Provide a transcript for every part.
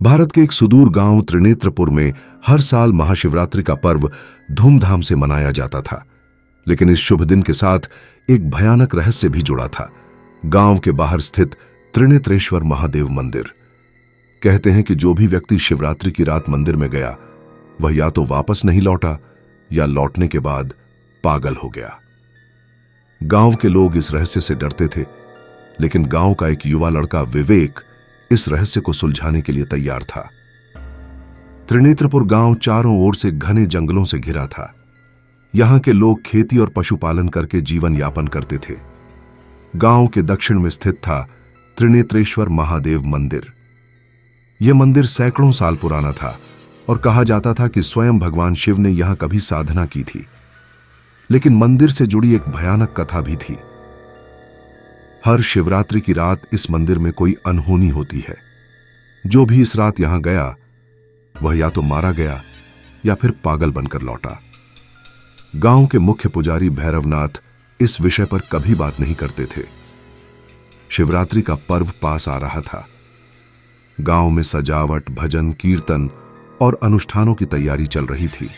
भारत के एक सुदूर गांव त्रिनेत्रपुर में हर साल महाशिवरात्रि का पर्व धूमधाम से मनाया जाता था। लेकिन इस शुभ दिन के साथ एक भयानक रहस्य भी जुड़ा था। गांव के बाहर स्थित त्रिनेत्रेश्वर महादेव मंदिर। कहते हैं कि जो भी व्यक्ति शिवरात्रि की रात मंदिर में गया वह या तो वापस नहीं लौटा या लौटने के बाद पागल हो गया। गांव के लोग इस रहस्य से डरते थे, लेकिन गांव का एक युवा लड़का विवेक इस रहस्य को सुलझाने के लिए तैयार था। त्रिनेत्रपुर गांव चारों ओर से घने जंगलों से घिरा था। यहां के लोग खेती और पशुपालन करके जीवन यापन करते थे। गांव के दक्षिण में स्थित था त्रिनेत्रेश्वर महादेव मंदिर। यह मंदिर सैकड़ों साल पुराना था और कहा जाता था कि स्वयं भगवान शिव ने यहां कभी साधना की थी। लेकिन मंदिर से जुड़ी एक भयानक कथा भी थी। हर शिवरात्रि की रात इस मंदिर में कोई अनहोनी होती है। जो भी इस रात यहां गया वह या तो मारा गया या फिर पागल बनकर लौटा। गांव के मुख्य पुजारी भैरवनाथ इस विषय पर कभी बात नहीं करते थे। शिवरात्रि का पर्व पास आ रहा था। गांव में सजावट, भजन, कीर्तन और अनुष्ठानों की तैयारी चल रही थी।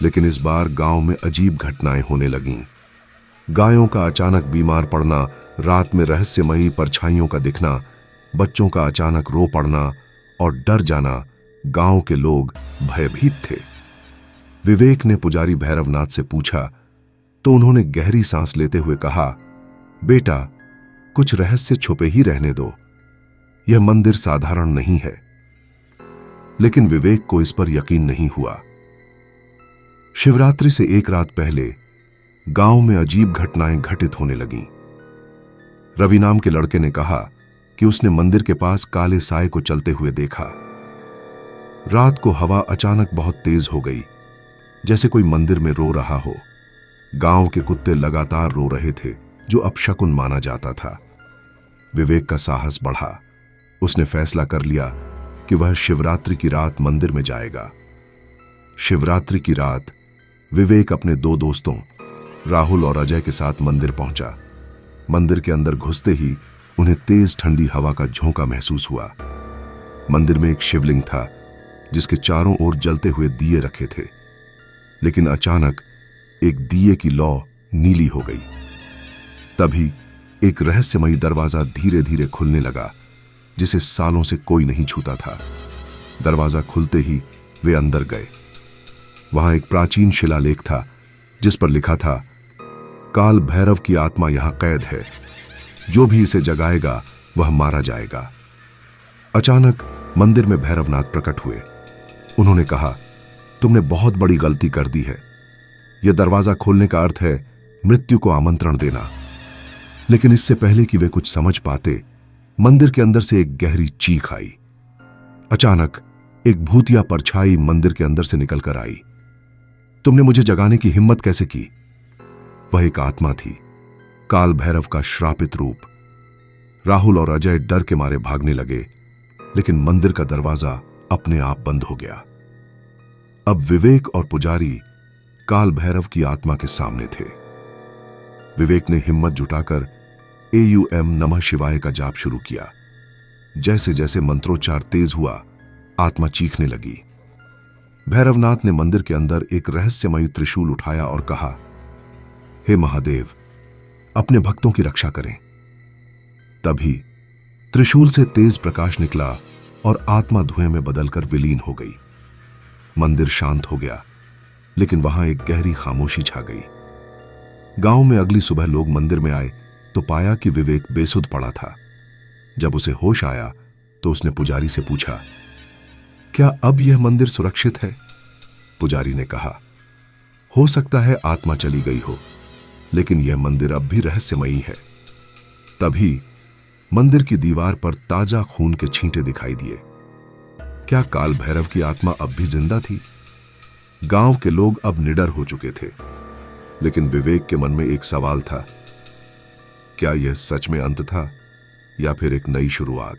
लेकिन इस बार गांव में अजीब घटनाएं होने लगीं। गायों का अचानक बीमार पड़ना, रात में रहस्यमयी परछाइयों का दिखना, बच्चों का अचानक रो पड़ना और डर जाना। गांव के लोग भयभीत थे। विवेक ने पुजारी भैरवनाथ से पूछा तो उन्होंने गहरी सांस लेते हुए कहा, बेटा, कुछ रहस्य छुपे ही रहने दो। यह मंदिर साधारण नहीं है। लेकिन विवेक को इस पर यकीन नहीं हुआ। शिवरात्रि से एक रात पहले गांव में अजीब घटनाएं घटित होने लगीं। रवि नाम के लड़के ने कहा कि उसने मंदिर के पास काले साए को चलते हुए देखा। रात को हवा अचानक बहुत तेज हो गई, जैसे कोई मंदिर में रो रहा हो। गांव के कुत्ते लगातार रो रहे थे, जो अपशकुन माना जाता था। विवेक का साहस बढ़ा। उसने फैसला कर लिया कि वह शिवरात्रि की रात मंदिर में जाएगा। शिवरात्रि की रात विवेक अपने दो दोस्तों राहुल और अजय के साथ मंदिर पहुंचा। मंदिर के अंदर घुसते ही उन्हें तेज ठंडी हवा का झोंका महसूस हुआ। मंदिर में एक शिवलिंग था जिसके चारों ओर जलते हुए दिए रखे थे। लेकिन अचानक एक दिए की लौ नीली हो गई। तभी एक रहस्यमयी दरवाजा धीरे धीरे खुलने लगा, जिसे सालों से कोई नहीं छूता था। दरवाजा खुलते ही वे अंदर गए। वहां एक प्राचीन शिलालेख था जिस पर लिखा था, काल भैरव की आत्मा यहां कैद है। जो भी इसे जगाएगा वह मारा जाएगा। अचानक मंदिर में भैरवनाथ प्रकट हुए। उन्होंने कहा, तुमने बहुत बड़ी गलती कर दी है। यह दरवाजा खोलने का अर्थ है मृत्यु को आमंत्रण देना। लेकिन इससे पहले कि वे कुछ समझ पाते, मंदिर के अंदर से एक गहरी चीख आई। अचानक एक भूतिया परछाई मंदिर के अंदर से निकलकर आई। तुमने मुझे जगाने की हिम्मत कैसे की? वह एक आत्मा थी, काल भैरव का श्रापित रूप। राहुल और अजय डर के मारे भागने लगे, लेकिन मंदिर का दरवाजा अपने आप बंद हो गया। अब विवेक और पुजारी काल भैरव की आत्मा के सामने थे। विवेक ने हिम्मत जुटाकर AUM नमः शिवाय का जाप शुरू किया। जैसे जैसे मंत्रोच्चार तेज हुआ, आत्मा चीखने लगी। भैरवनाथ ने मंदिर के अंदर एक रहस्यमयी त्रिशूल उठाया और कहा, हे महादेव, अपने भक्तों की रक्षा करें। तभी त्रिशूल से तेज प्रकाश निकला और आत्मा धुएं में बदलकर विलीन हो गई। मंदिर शांत हो गया, लेकिन वहां एक गहरी खामोशी छा गई। गांव में अगली सुबह लोग मंदिर में आए तो पाया कि विवेक बेसुध पड़ा था। जब उसे होश आया तो उसने पुजारी से पूछा, क्या अब यह मंदिर सुरक्षित है? पुजारी ने कहा, हो सकता है आत्मा चली गई हो, लेकिन यह मंदिर अब भी रहस्यमयी है। तभी मंदिर की दीवार पर ताजा खून के छींटे दिखाई दिए। क्या काल भैरव की आत्मा अब भी जिंदा थी? गांव के लोग अब निडर हो चुके थे, लेकिन विवेक के मन में एक सवाल था, क्या यह सच में अंत था या फिर एक नई शुरुआत?